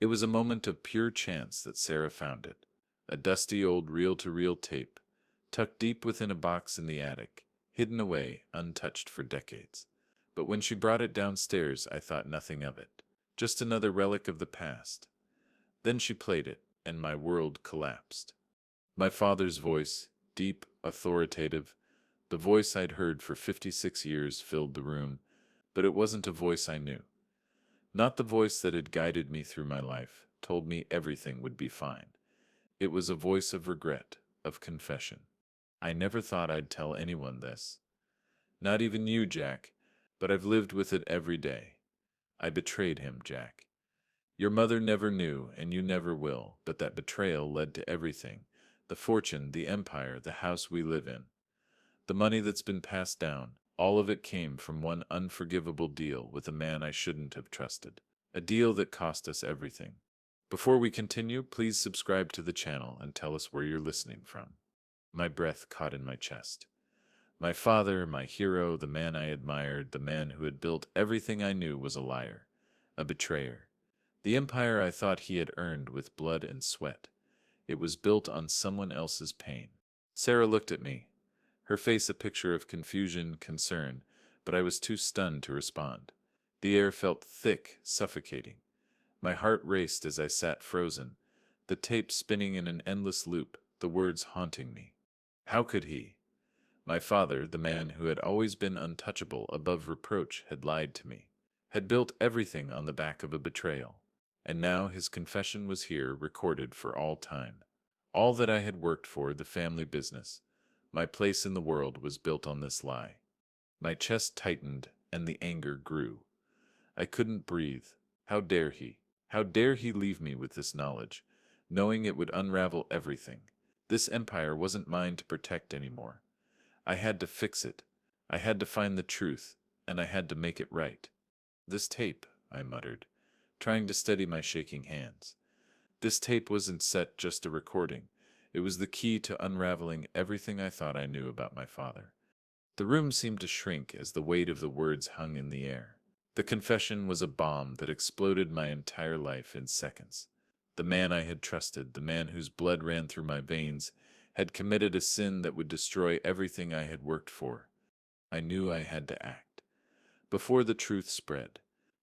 It was a moment of pure chance that Sarah found it. A dusty old reel-to-reel tape, tucked deep within a box in the attic, hidden away, untouched for decades. But when she brought it downstairs, I thought nothing of it. Just another relic of the past. Then she played it, and my world collapsed. My father's voice, deep, authoritative, the voice I'd heard for 56 years, filled the room, but it wasn't a voice I knew. Not the voice that had guided me through my life, told me everything would be fine. It was a voice of regret, of confession. I never thought I'd tell anyone this. Not even you, Jack, but I've lived with it every day. I betrayed him, Jack. Your mother never knew, and you never will, but that betrayal led to everything. The fortune, the empire, the house we live in. The money that's been passed down, all of it came from one unforgivable deal with a man I shouldn't have trusted. A deal that cost us everything. Before we continue, please subscribe to the channel and tell us where you're listening from. My breath caught in my chest. My father, my hero, the man I admired, the man who had built everything I knew, was a liar, a betrayer. The empire I thought he had earned with blood and sweat. It was built on someone else's pain. Sarah looked at me, her face a picture of confusion, concern, but I was too stunned to respond. The air felt thick, suffocating. My heart raced as I sat frozen, the tape spinning in an endless loop, the words haunting me. How could he? My father, the man who had always been untouchable, above reproach, had lied to me, had built everything on the back of a betrayal. And now his confession was here, recorded for all time. All that I had worked for, the family business, my place in the world, was built on this lie. My chest tightened, and the anger grew. I couldn't breathe. How dare he? How dare he leave me with this knowledge, knowing it would unravel everything? This empire wasn't mine to protect anymore. I had to fix it. I had to find the truth, and I had to make it right. This tape, I muttered, trying to steady my shaking hands. This tape wasn't set just a recording. It was the key to unraveling everything I thought I knew about my father. The room seemed to shrink as the weight of the words hung in the air. The confession was a bomb that exploded my entire life in seconds. The man I had trusted, the man whose blood ran through my veins, had committed a sin that would destroy everything I had worked for. I knew I had to act. Before the truth spread,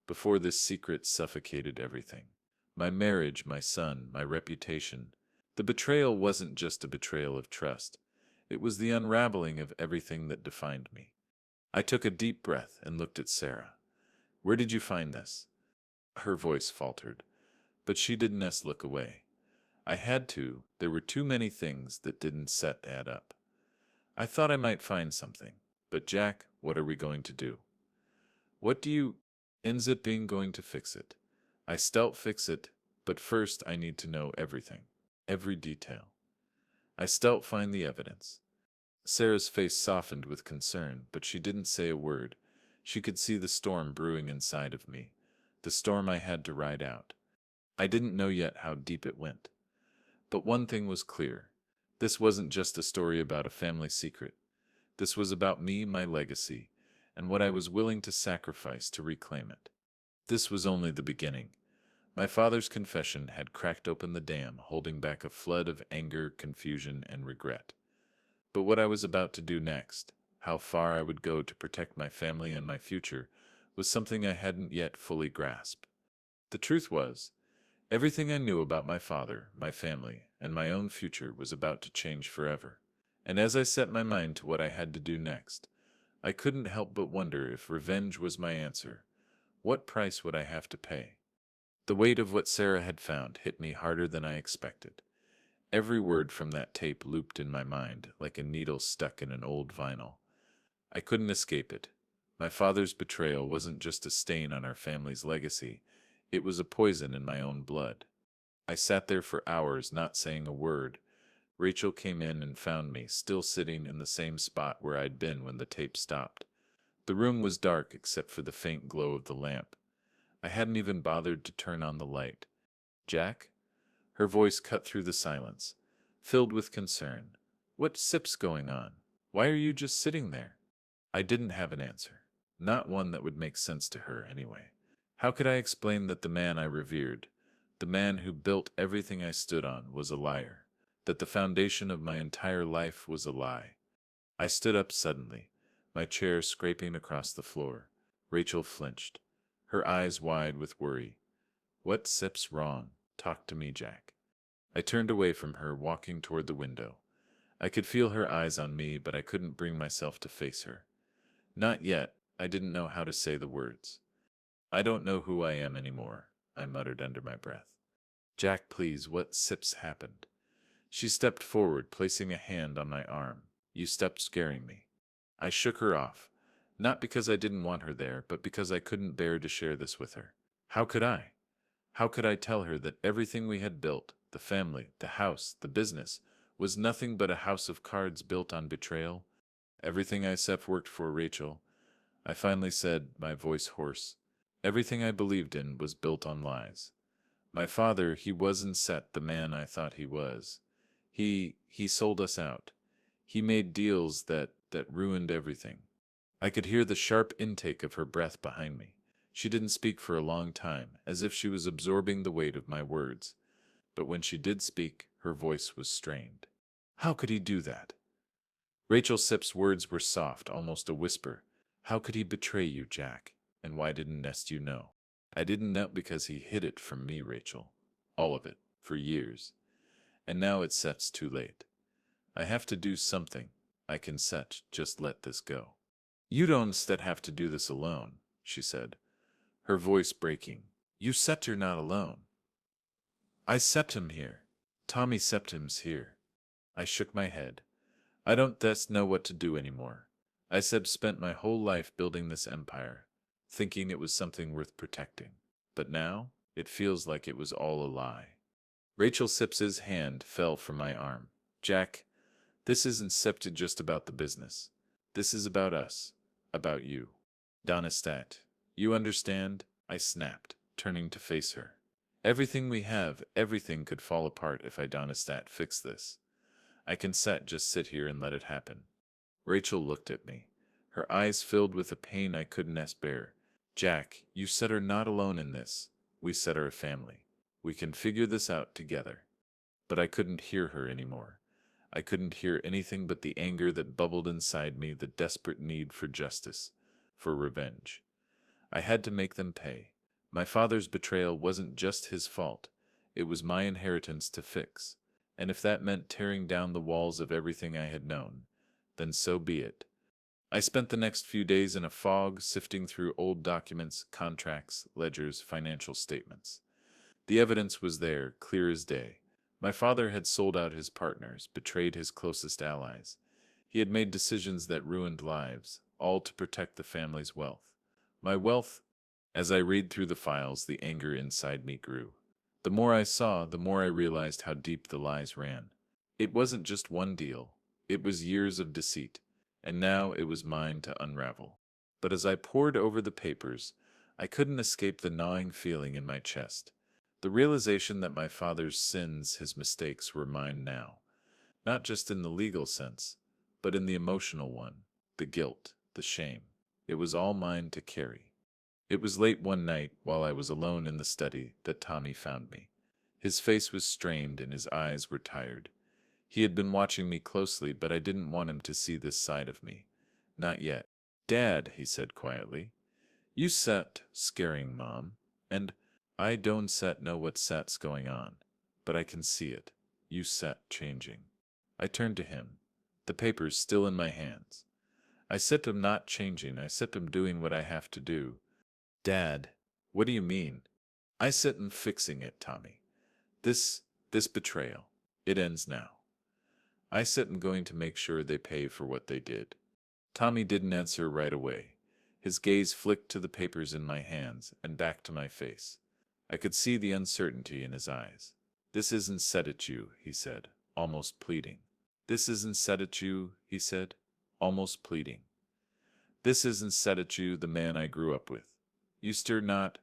before this secret suffocated everything. My marriage, my son, my reputation. The betrayal wasn't just a betrayal of trust. It was the unraveling of everything that defined me. I took a deep breath and looked at Sarah. Where did you find this? Her voice faltered, but she didn't look away. I had to. There were too many things that didn't add up. I thought I might find something. But Jack, what are we going to do? What do you ends up being going to fix it? I still fix it, but first I need to know everything. Every detail. I still find the evidence. Sarah's face softened with concern, but she didn't say a word. She could see the storm brewing inside of me, the storm I had to ride out. I didn't know yet how deep it went. But one thing was clear. This wasn't just a story about a family secret. This was about me, my legacy, and what I was willing to sacrifice to reclaim it. This was only the beginning. My father's confession had cracked open the dam, holding back a flood of anger, confusion, and regret. But what I was about to do next, how far I would go to protect my family and my future, was something I hadn't yet fully grasped. The truth was, everything I knew about my father, my family, and my own future was about to change forever. And as I set my mind to what I had to do next, I couldn't help but wonder if revenge was my answer. What price would I have to pay? The weight of what Sarah had found hit me harder than I expected. Every word from that tape looped in my mind like a needle stuck in an old vinyl. I couldn't escape it. My father's betrayal wasn't just a stain on our family's legacy. It was a poison in my own blood. I sat there for hours, not saying a word. Rachel came in and found me, still sitting in the same spot where I'd been when the tape stopped. The room was dark except for the faint glow of the lamp. I hadn't even bothered to turn on the light. Jack? Her voice cut through the silence, filled with concern. What's going on? Why are you just sitting there? I didn't have an answer. Not one that would make sense to her, anyway. How could I explain that the man I revered, The man who built everything I stood on was a liar. That the foundation of my entire life was a lie. I stood up suddenly, my chair scraping across the floor. Rachel flinched, her eyes wide with worry. What sip's wrong? Talk to me, Jack. I turned away from her, walking toward the window. I could feel her eyes on me, but I couldn't bring myself to face her. Not yet. I didn't know how to say the words. I don't know who I am anymore, I muttered under my breath. Jack, please, what sip's happened? She stepped forward, placing a hand on my arm. You stepped scaring me. I shook her off, not because I didn't want her there, but because I couldn't bear to share this with her. How could I? How could I tell her that everything we had built, the family, the house, the business, was nothing but a house of cards built on betrayal? Everything I set worked for Rachel. I finally said, my voice hoarse. Everything I believed in was built on lies. My father, he wasn't set the man I thought he was. He sold us out. He made deals that ruined everything. I could hear the sharp intake of her breath behind me. She didn't speak for a long time, as if she was absorbing the weight of my words. But when she did speak, her voice was strained. How could he do that? Rachel Sipp's words were soft, almost a whisper. How could he betray you, Jack? And why didn't Nest you know? I didn't know because he hid it from me, Rachel. All of it, for years. And now it's Set's too late. I have to do something. I can set, just let this go. You don't instead have to do this alone, she said, her voice breaking. You set her not alone. I sept him here. Tommy Septim's here. I shook my head. I don't thus know what to do anymore. I spent my whole life building this empire, thinking it was something worth protecting. But now, it feels like it was all a lie. Rachel Sips's hand fell from my arm. Jack, this isn't septed just about the business. This is about us. About you. Donistat. You understand? I snapped, turning to face her. Everything we have, everything could fall apart if I Donistat fix this. I can just sit here and let it happen. Rachel looked at me, her eyes filled with a pain I couldn't bear. Jack, you said are not alone in this. We said are a family. We can figure this out together. But I couldn't hear her anymore. I couldn't hear anything but the anger that bubbled inside me, the desperate need for justice, for revenge. I had to make them pay. My father's betrayal wasn't just his fault. It was my inheritance to fix. And if that meant tearing down the walls of everything I had known, then so be it. I spent the next few days in a fog, sifting through old documents, contracts, ledgers, financial statements. The evidence was there, clear as day. My father had sold out his partners, betrayed his closest allies. He had made decisions that ruined lives, all to protect the family's wealth. My wealth. As I read through the files, the anger inside me grew. The more I saw, the more I realized how deep the lies ran. It wasn't just one deal. It was years of deceit, and now it was mine to unravel. But as I pored over the papers, I couldn't escape the gnawing feeling in my chest. The realization that my father's sins, his mistakes, were mine now. Not just in the legal sense, but in the emotional one, the guilt, the shame. It was all mine to carry. It was late one night, while I was alone in the study, that Tommy found me. His face was strained and his eyes were tired. He had been watching me closely, but I didn't want him to see this side of me. Not yet. Dad, he said quietly, you set scaring Mom, and I don't know what set's going on, but I can see it. You set changing. I turned to him, the papers still in my hands. I set him not changing, I set him doing what I have to do. Dad, what do you mean? I set him fixing it, Tommy. This betrayal, it ends now. I set him going to make sure they pay for what they did. Tommy didn't answer right away. His gaze flicked to the papers in my hands and back to my face. I could see the uncertainty in his eyes. This isn't set at you, he said, almost pleading. This isn't set at you, he said, almost pleading. This isn't set at you, the man I grew up with. You stir not.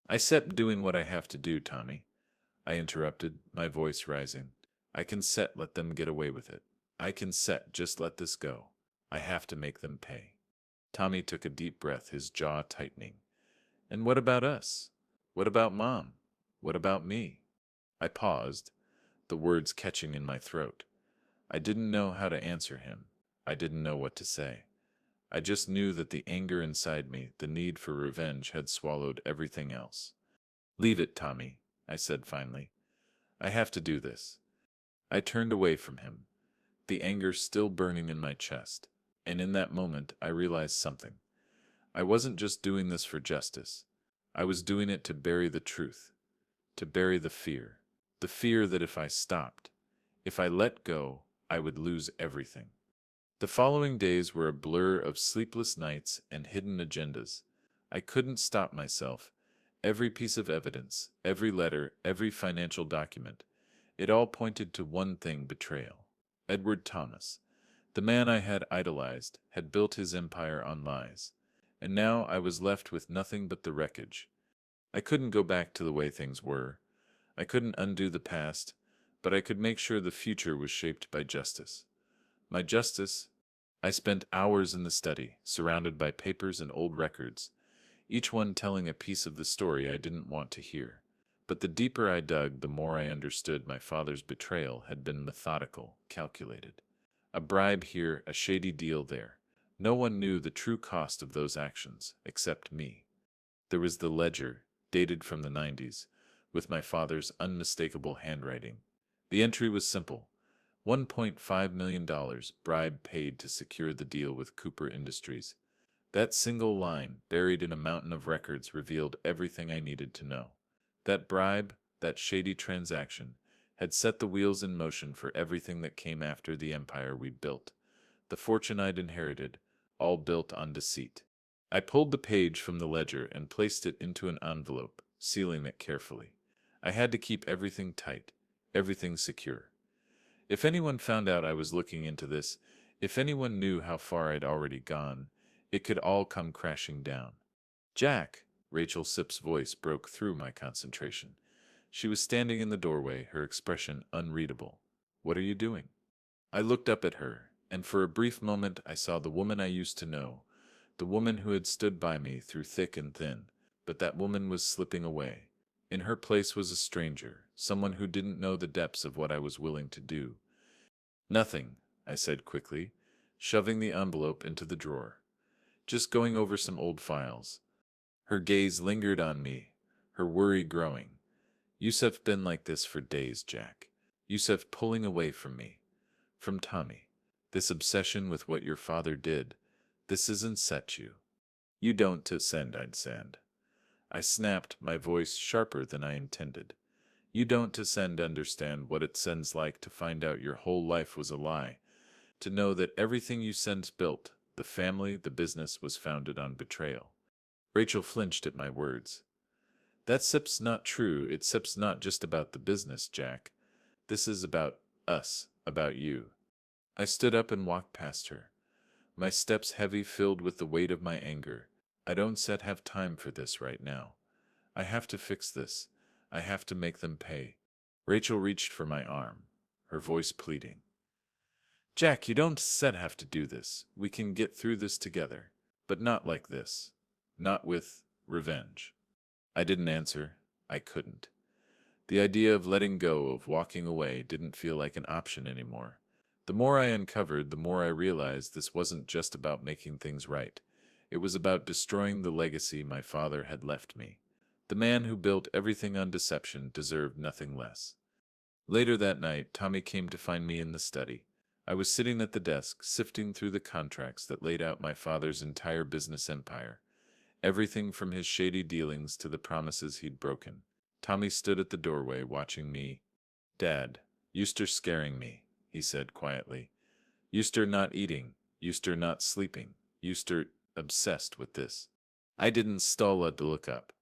I set doing what I have to do, Tommy. I interrupted, my voice rising. I can set let them get away with it. I can set just let this go. I have to make them pay. Tommy took a deep breath, his jaw tightening. And what about us? What about Mom? What about me? I paused, the words catching in my throat. I didn't know how to answer him. I didn't know what to say. I just knew that the anger inside me, the need for revenge, had swallowed everything else. Leave it, Tommy, I said finally. I have to do this. I turned away from him, the anger still burning in my chest, and in that moment I realized something. I wasn't just doing this for justice. I was doing it to bury the truth, to bury the fear that if I stopped, if I let go, I would lose everything. The following days were a blur of sleepless nights and hidden agendas. I couldn't stop myself. Every piece of evidence, every letter, every financial document, it all pointed to one thing: betrayal. Edward Thomas, the man I had idolized, had built his empire on lies. And now I was left with nothing but the wreckage. I couldn't go back to the way things were. I couldn't undo the past, but I could make sure the future was shaped by justice. My justice. I spent hours in the study, surrounded by papers and old records, each one telling a piece of the story I didn't want to hear. But the deeper I dug, the more I understood my father's betrayal had been methodical, calculated. A bribe here, a shady deal there. No one knew the true cost of those actions, except me. There was the ledger, dated from the 90s, with my father's unmistakable handwriting. The entry was simple: $1.5 million bribe paid to secure the deal with Cooper Industries. That single line, buried in a mountain of records, revealed everything I needed to know. That bribe, that shady transaction, had set the wheels in motion for everything that came after: the empire we built, the fortune I'd inherited, all built on deceit. I pulled the page from the ledger and placed it into an envelope, sealing it carefully. I had to keep everything tight, everything secure. If anyone found out I was looking into this, if anyone knew how far I'd already gone, it could all come crashing down. Jack! Rachel Sipp's voice broke through my concentration. She was standing in the doorway, her expression unreadable. What are you doing? I looked up at her, and for a brief moment I saw the woman I used to know, the woman who had stood by me through thick and thin. But that woman was slipping away. In her place was a stranger, someone who didn't know the depths of what I was willing to do. Nothing, I said quickly, shoving the envelope into the drawer. Just going over some old files. Her gaze lingered on me, her worry growing. Yusuf's been like this for days, Jack. Yusuf pulling away from me. From Tommy. This obsession with what your father did. This isn't set you. You don't to send, I'd send. I snapped, my voice sharper than I intended. You don't to send understand what it sends like to find out your whole life was a lie. To know that everything you sends built, the family, the business, was founded on betrayal. Rachel flinched at my words. That sip's not true. It sip's not just about the business, Jack. This is about us, about you. I stood up and walked past her, my steps heavy, filled with the weight of my anger. I don't set have time for this right now. I have to fix this. I have to make them pay. Rachel reached for my arm, her voice pleading. Jack, you don't set have to do this. We can get through this together. But not like this. Not with revenge. I didn't answer. I couldn't. The idea of letting go, of walking away, didn't feel like an option anymore. The more I uncovered, the more I realized this wasn't just about making things right. It was about destroying the legacy my father had left me. The man who built everything on deception deserved nothing less. Later that night, Tommy came to find me in the study. I was sitting at the desk, sifting through the contracts that laid out my father's entire business empire. Everything from his shady dealings to the promises he'd broken. Tommy stood at the doorway, watching me. Dad, you're scaring me, he said quietly. You're not eating. You're not sleeping. You're obsessed with this. I didn't stall to look up.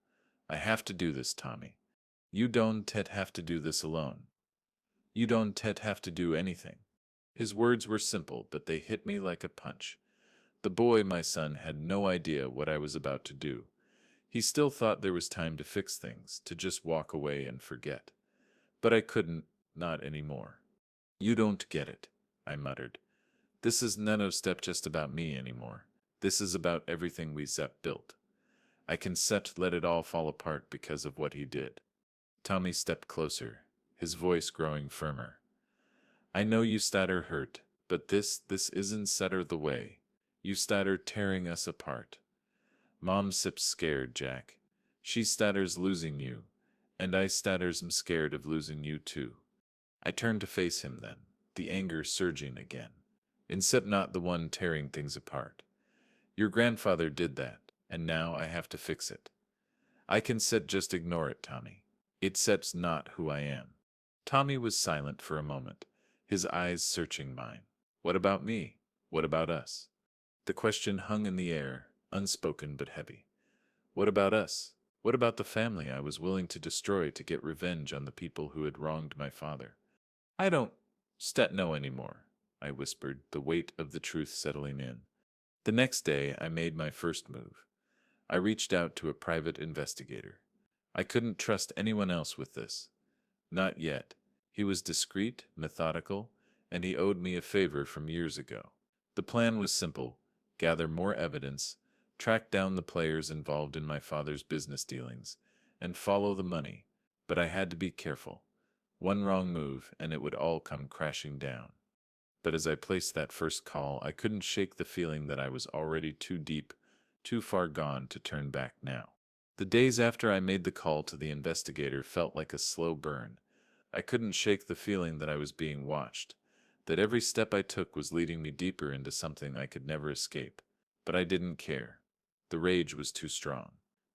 I have to do this, Tommy. You don't have to do this alone. You don't have to do anything. His words were simple, but they hit me like a punch. The boy, my son, had no idea what I was about to do. He still thought there was time to fix things, to just walk away and forget. But I couldn't, not anymore. You don't get it, I muttered. This is no step just about me anymore. This is about everything we Zepp built. I can let it all fall apart because of what he did. Tommy stepped closer, his voice growing firmer. I know you statter hurt, but this isn't setter the way. You statter tearing us apart. Mom sips scared, Jack. She statters losing you, and I statters am scared of losing you too. I turned to face him then, the anger surging again. Except not the one tearing things apart. Your grandfather did that, and now I have to fix it. I can set just ignore it, Tommy. It sets not who I am. Tommy was silent for a moment, his eyes searching mine. What about me? What about us? The question hung in the air, unspoken but heavy. What about us? What about the family I was willing to destroy to get revenge on the people who had wronged my father? I don't know anymore, I whispered, the weight of the truth settling in. The next day I made my first move. I reached out to a private investigator. I couldn't trust anyone else with this. Not yet. He was discreet, methodical, and he owed me a favor from years ago. The plan was simple: gather more evidence, track down the players involved in my father's business dealings, and follow the money. But I had to be careful. One wrong move, and it would all come crashing down. But as I placed that first call, I couldn't shake the feeling that I was already too deep, too far gone to turn back now. The days after I made the call to the investigator felt like a slow burn. I couldn't shake the feeling that I was being watched, that every step I took was leading me deeper into something I could never escape. But I didn't care. The rage was too strong.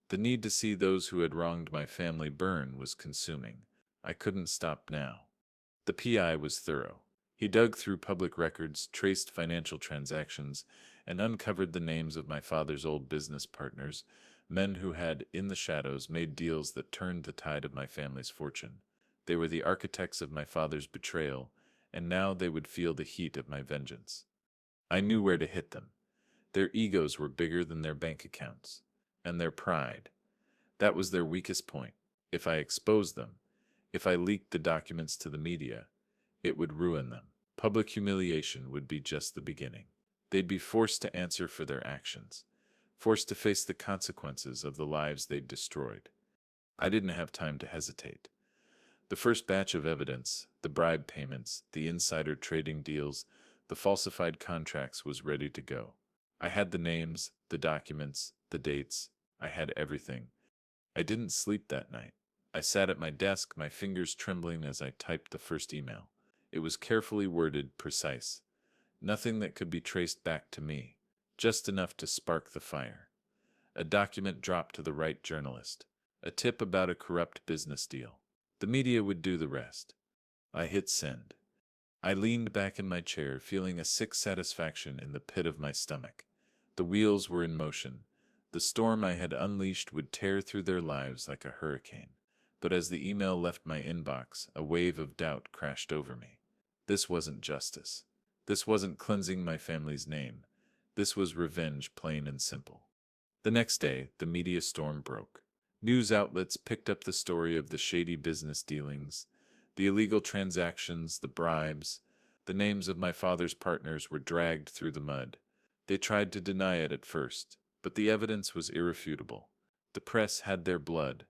The need to see those who had wronged my family burn was consuming. I couldn't stop now. The PI was thorough. He dug through public records, traced financial transactions, and uncovered the names of my father's old business partners, men who had, in the shadows, made deals that turned the tide of my family's fortune. They were the architects of my father's betrayal, and now they would feel the heat of my vengeance. I knew where to hit them. Their egos were bigger than their bank accounts, and their pride. That was their weakest point. If I exposed them, if I leaked the documents to the media, it would ruin them. Public humiliation would be just the beginning. They'd be forced to answer for their actions, forced to face the consequences of the lives they'd destroyed. I didn't have time to hesitate. The first batch of evidence, the bribe payments, the insider trading deals, the falsified contracts was ready to go. I had the names, the documents, the dates. I had everything. I didn't sleep that night. I sat at my desk, my fingers trembling as I typed the first email. It was carefully worded, precise. Nothing that could be traced back to me. Just enough to spark the fire. A document dropped to the right journalist. A tip about a corrupt business deal. The media would do the rest. I hit send. I leaned back in my chair, feeling a sick satisfaction in the pit of my stomach. The wheels were in motion. The storm I had unleashed would tear through their lives like a hurricane. But as the email left my inbox, a wave of doubt crashed over me. This wasn't justice. This wasn't cleansing my family's name. This was revenge, plain and simple. The next day, the media storm broke. News outlets picked up the story of the shady business dealings, the illegal transactions, the bribes. The names of my father's partners were dragged through the mud. They tried to deny it at first, but the evidence was irrefutable. The press had their blood.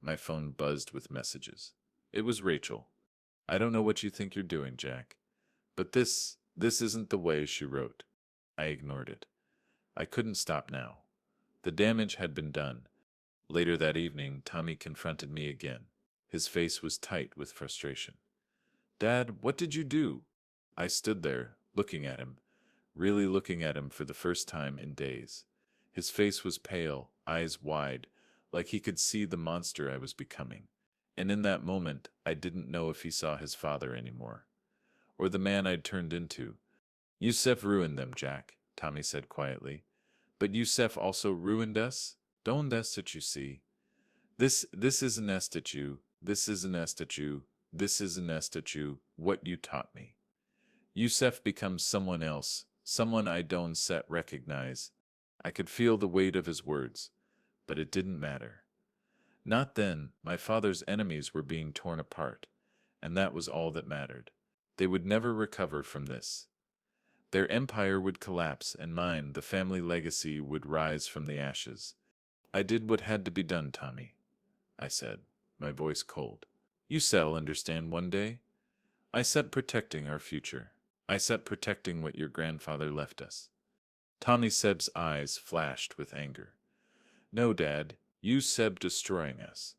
My phone buzzed with messages. It was Rachel. I don't know what you think you're doing, Jack. But this isn't the way, she wrote. I ignored it. I couldn't stop now. The damage had been done. Later that evening, Tommy confronted me again. His face was tight with frustration. Dad, what did you do? I stood there, looking at him, really looking at him for the first time in days. His face was pale, eyes wide, like he could see the monster I was becoming. And in that moment, I didn't know if he saw his father anymore, or the man I'd turned into. Yusef ruined them, Jack, Tommy said quietly. But Yusef also ruined us? Don't nest at you, see. This is a nest at you, this is a nest at you, this is a nest at you, what you taught me. Yusef becomes someone else, someone I don't set recognize. I could feel the weight of his words, but it didn't matter. Not then. My father's enemies were being torn apart, and that was all that mattered. They would never recover from this. Their empire would collapse, and mine, the family legacy, would rise from the ashes. I did what had to be done, Tommy, I said. my voice cold. You shall understand one day. I said protecting our future. I said protecting what your grandfather left us. Tommy Seb's eyes flashed with anger. No, Dad, you Seb destroying us.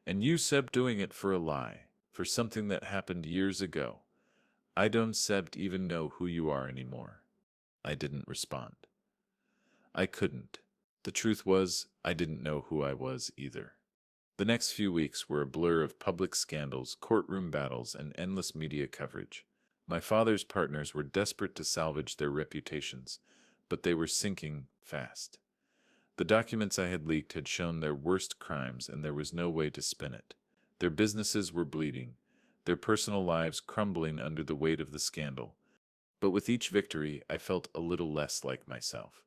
And you Seb doing it for a lie, for something that happened years ago. I don't Seb even know who you are anymore. I didn't respond. I couldn't. The truth was, I didn't know who I was either. The next few weeks were a blur of public scandals, courtroom battles, and endless media coverage. My father's partners were desperate to salvage their reputations, but they were sinking fast. The documents I had leaked had shown their worst crimes, and there was no way to spin it. Their businesses were bleeding, their personal lives crumbling under the weight of the scandal. But with each victory, I felt a little less like myself.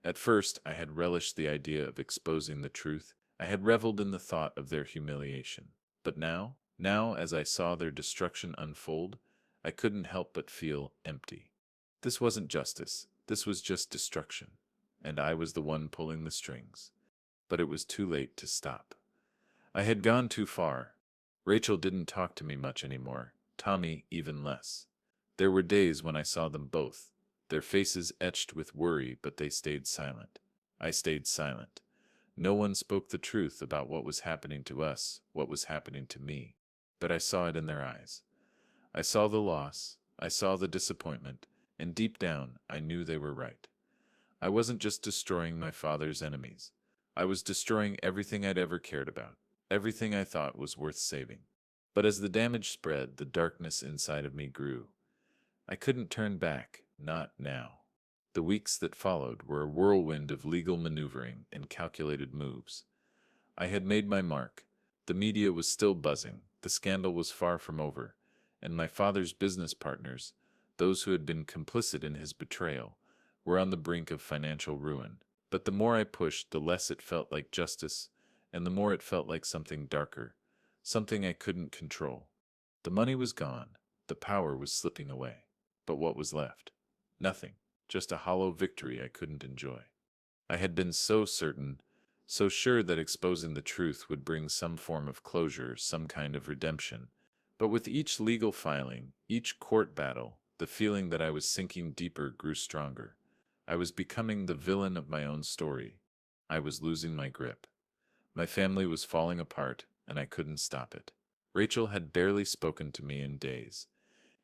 At first, I had relished the idea of exposing the truth. I had reveled in the thought of their humiliation. But now, as I saw their destruction unfold, I couldn't help but feel empty. This wasn't justice. This was just destruction. And I was the one pulling the strings. But it was too late to stop. I had gone too far. Rachel didn't talk to me much anymore. Tommy even less. There were days when I saw them both, their faces etched with worry, but they stayed silent. I stayed silent. No one spoke the truth about what was happening to us, what was happening to me. But I saw it in their eyes. I saw the loss, I saw the disappointment, and deep down I knew they were right. I wasn't just destroying my father's enemies. I was destroying everything I'd ever cared about, everything I thought was worth saving. But as the damage spread, the darkness inside of me grew. I couldn't turn back, not now. The weeks that followed were a whirlwind of legal maneuvering and calculated moves. I had made my mark. The media was still buzzing, the scandal was far from over, and my father's business partners, those who had been complicit in his betrayal, were on the brink of financial ruin. But the more I pushed, the less it felt like justice, and the more it felt like something darker, something I couldn't control. The money was gone, the power was slipping away. But what was left? Nothing, just a hollow victory I couldn't enjoy. I had been so certain, so sure that exposing the truth would bring some form of closure, some kind of redemption. But with each legal filing, each court battle, the feeling that I was sinking deeper grew stronger. I was becoming the villain of my own story. I was losing my grip. My family was falling apart, and I couldn't stop it. Rachel had barely spoken to me in days.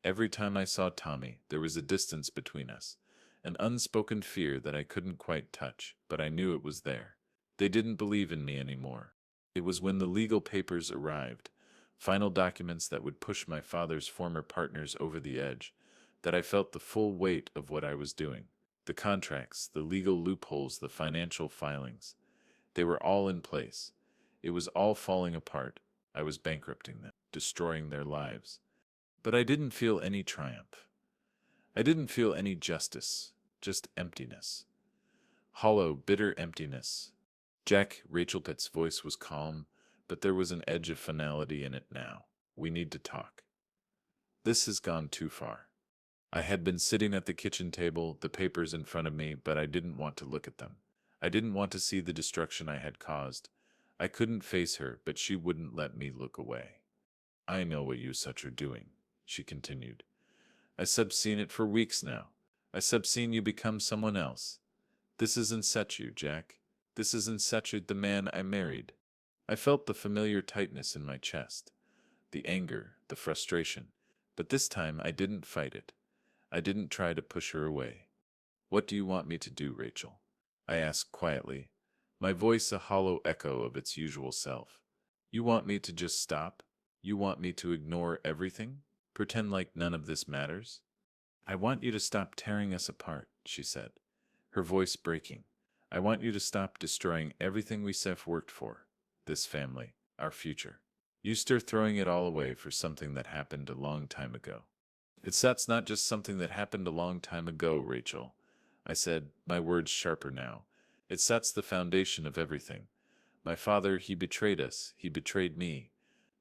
Every time I saw Tommy, there was a distance between us, an unspoken fear that I couldn't quite touch, but I knew it was there. They didn't believe in me anymore. It was when the legal papers arrived, final documents that would push my father's former partners over the edge, that I felt the full weight of what I was doing. The contracts, the legal loopholes, the financial filings. They were all in place. It was all falling apart. I was bankrupting them, destroying their lives. But I didn't feel any triumph. I didn't feel any justice, just emptiness. Hollow, bitter emptiness. Jack, Rachel Pitt's voice was calm, but there was an edge of finality in it now. We need to talk. This has gone too far. I had been sitting at the kitchen table, the papers in front of me, but I didn't want to look at them. I didn't want to see the destruction I had caused. I couldn't face her, but she wouldn't let me look away. I know what you such are doing, she continued. I sub seen it for weeks now. I sub seen you become someone else. This isn't such you, Jack. This isn't such the man I married. I felt the familiar tightness in my chest, the anger, the frustration, but this time I didn't fight it. I didn't try to push her away. What do you want me to do, Rachel? I asked quietly, my voice a hollow echo of its usual self. You want me to just stop? You want me to ignore everything? Pretend like none of this matters? I want you to stop tearing us apart, she said, her voice breaking. I want you to stop destroying everything we have worked for, this family, our future. You start throwing it all away for something that happened a long time ago. That's not just something that happened a long time ago, Rachel, I said, my words sharper now. That's the foundation of everything. My father, he betrayed us, he betrayed me,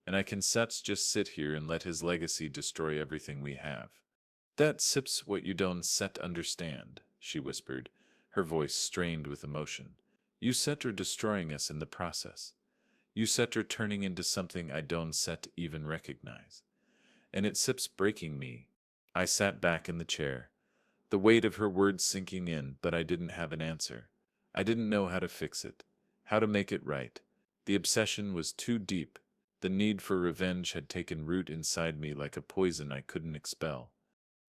and I can just sit here and let his legacy destroy everything we have. That's what you don't set understand, she whispered, her voice strained with emotion. You are destroying us in the process. You set her turning into something I don't set even recognize. And it sips breaking me. I sat back in the chair, the weight of her words sinking in, but I didn't have an answer. I didn't know how to fix it, how to make it right. The obsession was too deep. The need for revenge had taken root inside me like a poison I couldn't expel.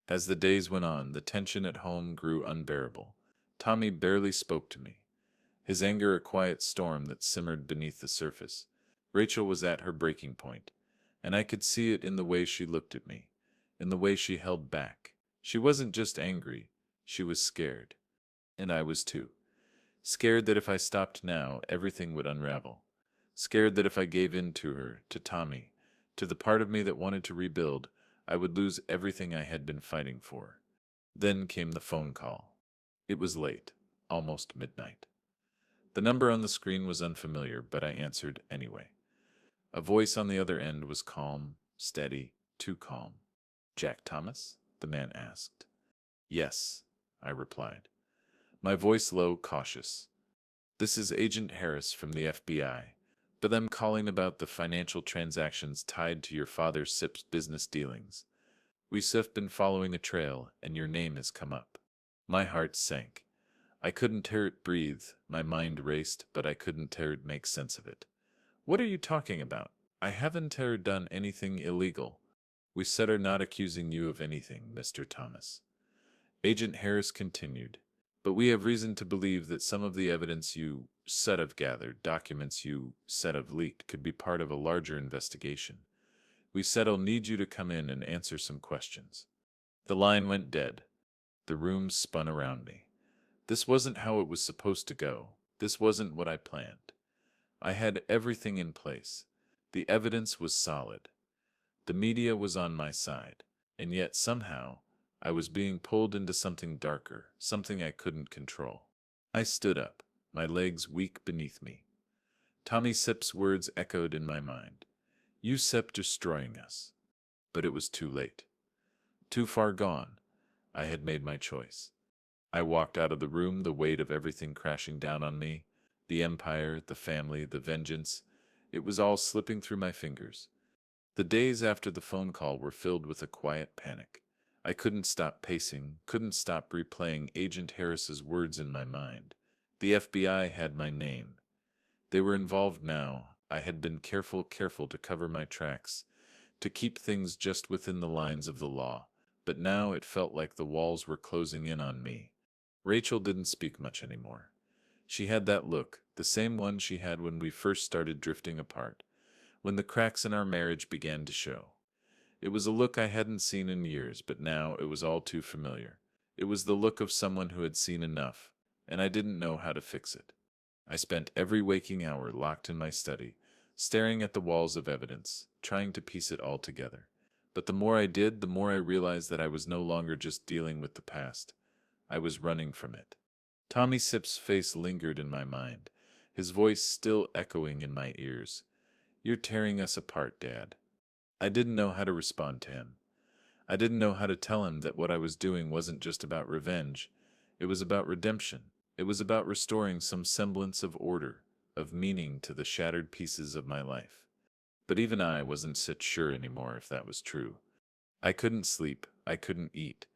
As the days went on, the tension at home grew unbearable. Tommy barely spoke to me, his anger a quiet storm that simmered beneath the surface. Rachel was at her breaking point, and I could see it in the way she looked at me, in the way she held back. She wasn't just angry, she was scared. And I was too. Scared that if I stopped now, everything would unravel. Scared that if I gave in to her, to Tommy, to the part of me that wanted to rebuild, I would lose everything I had been fighting for. Then came the phone call. It was late, almost midnight. The number on the screen was unfamiliar, but I answered anyway. A voice on the other end was calm, steady, too calm. "Jack Thomas?" the man asked. "Yes," I replied, my voice low, cautious. "This is Agent Harris from the FBI, but I'm calling about the financial transactions tied to your father Sip's business dealings. We've been following a trail, and your name has come up." My heart sank. I couldn't hear it breathe, my mind raced, but I couldn't hear it make sense of it. "What are you talking about? I haven't done anything illegal." "We said are not accusing you of anything, Mr. Thomas," Agent Harris continued. "But we have reason to believe that some of the evidence you said have gathered, documents you said have leaked, could be part of a larger investigation. We said I'll need you to come in and answer some questions." The line went dead. The room spun around me. This wasn't how it was supposed to go. This wasn't what I planned. I had everything in place. The evidence was solid. The media was on my side. And yet, somehow, I was being pulled into something darker, something I couldn't control. I stood up, my legs weak beneath me. Tommy Sip's words echoed in my mind. "You Sip destroying us." But it was too late. Too far gone. I had made my choice. I walked out of the room, the weight of everything crashing down on me. The empire, the family, the vengeance. It was all slipping through my fingers. The days after the phone call were filled with a quiet panic. I couldn't stop pacing, couldn't stop replaying Agent Harris's words in my mind. The FBI had my name. They were involved now. I had been careful to cover my tracks, to keep things just within the lines of the law. But now it felt like the walls were closing in on me. Rachel didn't speak much anymore. She had that look, the same one she had when we first started drifting apart, when the cracks in our marriage began to show. It was a look I hadn't seen in years, but now it was all too familiar. It was the look of someone who had seen enough, and I didn't know how to fix it. I spent every waking hour locked in my study, staring at the walls of evidence, trying to piece it all together. But the more I did, the more I realized that I was no longer just dealing with the past. I was running from it. Tommy Sip's face lingered in my mind, his voice still echoing in my ears. "You're tearing us apart, Dad." I didn't know how to respond to him. I didn't know how to tell him that what I was doing wasn't just about revenge. It was about redemption. It was about restoring some semblance of order, of meaning to the shattered pieces of my life. But even I wasn't so sure anymore if that was true. I couldn't sleep. I couldn't eat.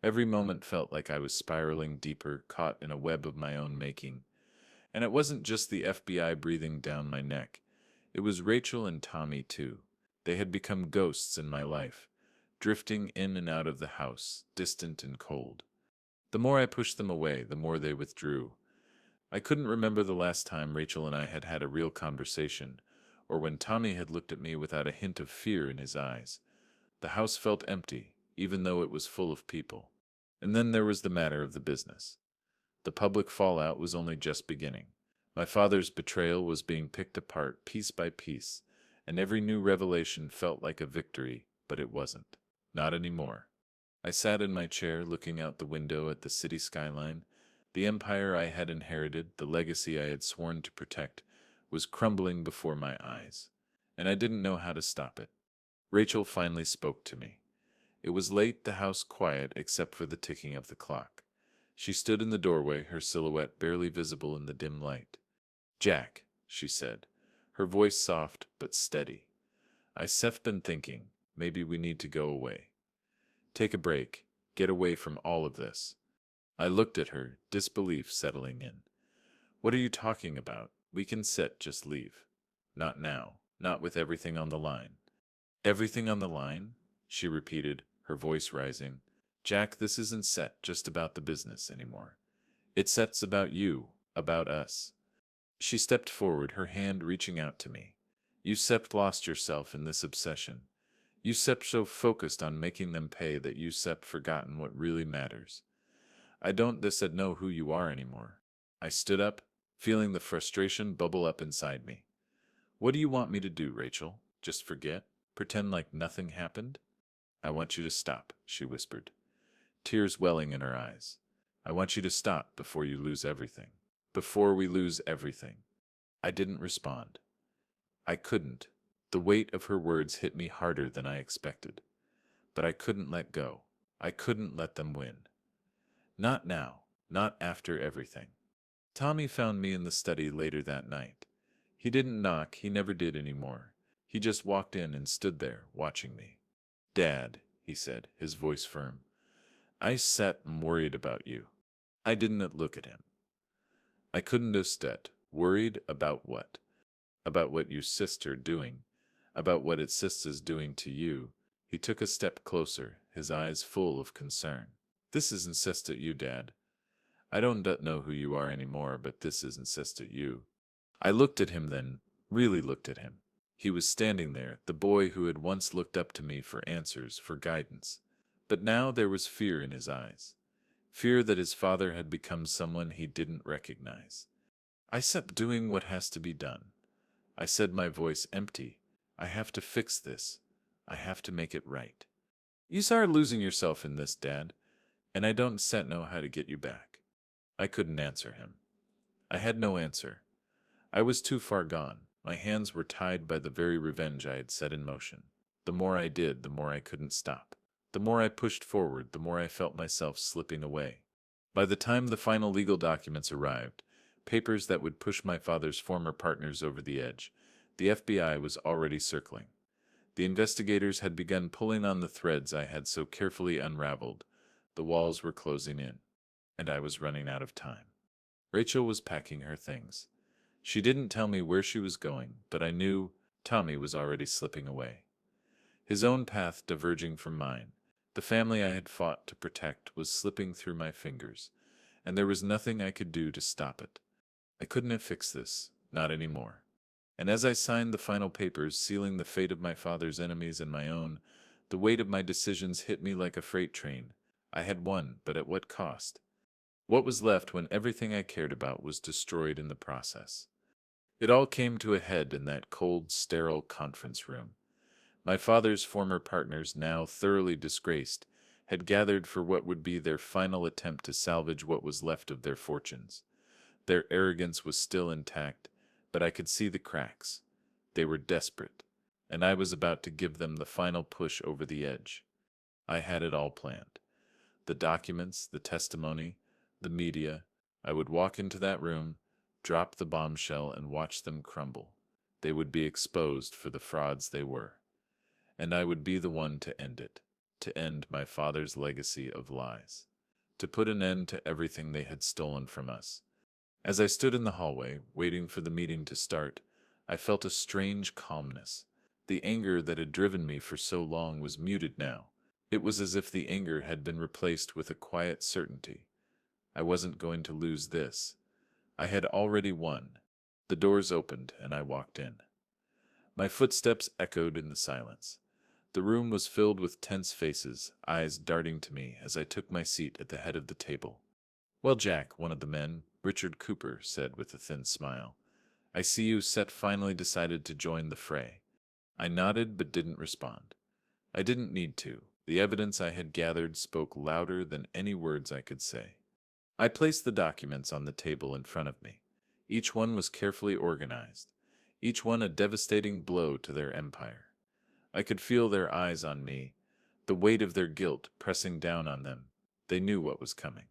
Every moment felt like I was spiraling deeper, caught in a web of my own making. And it wasn't just the FBI breathing down my neck. It was Rachel and Tommy, too. They had become ghosts in my life, drifting in and out of the house, distant and cold. The more I pushed them away, the more they withdrew. I couldn't remember the last time Rachel and I had had a real conversation, or when Tommy had looked at me without a hint of fear in his eyes. The house felt empty, even though it was full of people. And then there was the matter of the business. The public fallout was only just beginning. My father's betrayal was being picked apart piece by piece, and every new revelation felt like a victory, but it wasn't. Not anymore. I sat in my chair looking out the window at the city skyline. The empire I had inherited, the legacy I had sworn to protect, was crumbling before my eyes, and I didn't know how to stop it. Rachel finally spoke to me. It was late, the house quiet except for the ticking of the clock. She stood in the doorway, her silhouette barely visible in the dim light. "Jack," she said, her voice soft but steady. I've been thinking, maybe we need to go away. Take a break, get away from all of this. I looked at her, disbelief settling in. What are you talking about? We can sit, just leave. Not now, not with everything on the line. Everything on the line? She repeated, her voice rising. Jack, this isn't set just about the business anymore. It's set's about you, about us. She stepped forward, her hand reaching out to me. You Sept lost yourself in this obsession. You Sept so focused on making them pay that you Sept forgotten what really matters. I don't this said know who you are anymore. I stood up, feeling the frustration bubble up inside me. What do you want me to do, Rachel? Just forget? Pretend like nothing happened? I want you to stop, she whispered, tears welling in her eyes. I want you to stop before you lose everything. Before we lose everything. I didn't respond. I couldn't. The weight of her words hit me harder than I expected. But I couldn't let go. I couldn't let them win. Not now. Not after everything. Tommy found me in the study later that night. He didn't knock, he never did anymore. He just walked in and stood there, watching me. Dad, he said, his voice firm. I sat and worried about you. I didn't look at him. I couldn't have stood. Worried about what? About what your sister doing. About what its sister's doing to you. He took a step closer, his eyes full of concern. This isn't sister you, Dad. I don't know who you are anymore, but this isn't sister you. I looked at him then, really looked at him. He was standing there, the boy who had once looked up to me for answers, for guidance. But now there was fear in his eyes. Fear that his father had become someone he didn't recognize. I said doing what has to be done. I said, my voice empty. I have to fix this. I have to make it right. You are losing yourself in this, Dad, and I don't know how to get you back. I couldn't answer him. I had no answer. I was too far gone. My hands were tied by the very revenge I had set in motion. The more I did, the more I couldn't stop. The more I pushed forward, the more I felt myself slipping away. By the time the final legal documents arrived, papers that would push my father's former partners over the edge, the FBI was already circling. The investigators had begun pulling on the threads I had so carefully unraveled. The walls were closing in, and I was running out of time. Rachel was packing her things. She didn't tell me where she was going, but I knew Tommy was already slipping away. His own path diverging from mine. The family I had fought to protect was slipping through my fingers, and there was nothing I could do to stop it. I couldn't have fixed this, not anymore. And as I signed the final papers sealing the fate of my father's enemies and my own, the weight of my decisions hit me like a freight train. I had won, but at what cost? What was left when everything I cared about was destroyed in the process? It all came to a head in that cold, sterile conference room. My father's former partners, now thoroughly disgraced, had gathered for what would be their final attempt to salvage what was left of their fortunes. Their arrogance was still intact, but I could see the cracks. They were desperate, and I was about to give them the final push over the edge. I had it all planned. The documents, the testimony, the media. I would walk into that room, drop the bombshell, and watch them crumble. They would be exposed for the frauds they were. And I would be the one to end it, to end my father's legacy of lies, to put an end to everything they had stolen from us. As I stood in the hallway, waiting for the meeting to start, I felt a strange calmness. The anger that had driven me for so long was muted now. It was as if the anger had been replaced with a quiet certainty. I wasn't going to lose this. I had already won. The doors opened, and I walked in. My footsteps echoed in the silence. The room was filled with tense faces, eyes darting to me as I took my seat at the head of the table. Well, Jack, one of the men, Richard Cooper, said with a thin smile, I see you finally decided to join the fray. I nodded but didn't respond. I didn't need to. The evidence I had gathered spoke louder than any words I could say. I placed the documents on the table in front of me. Each one was carefully organized, each one a devastating blow to their empire. I could feel their eyes on me, the weight of their guilt pressing down on them. They knew what was coming.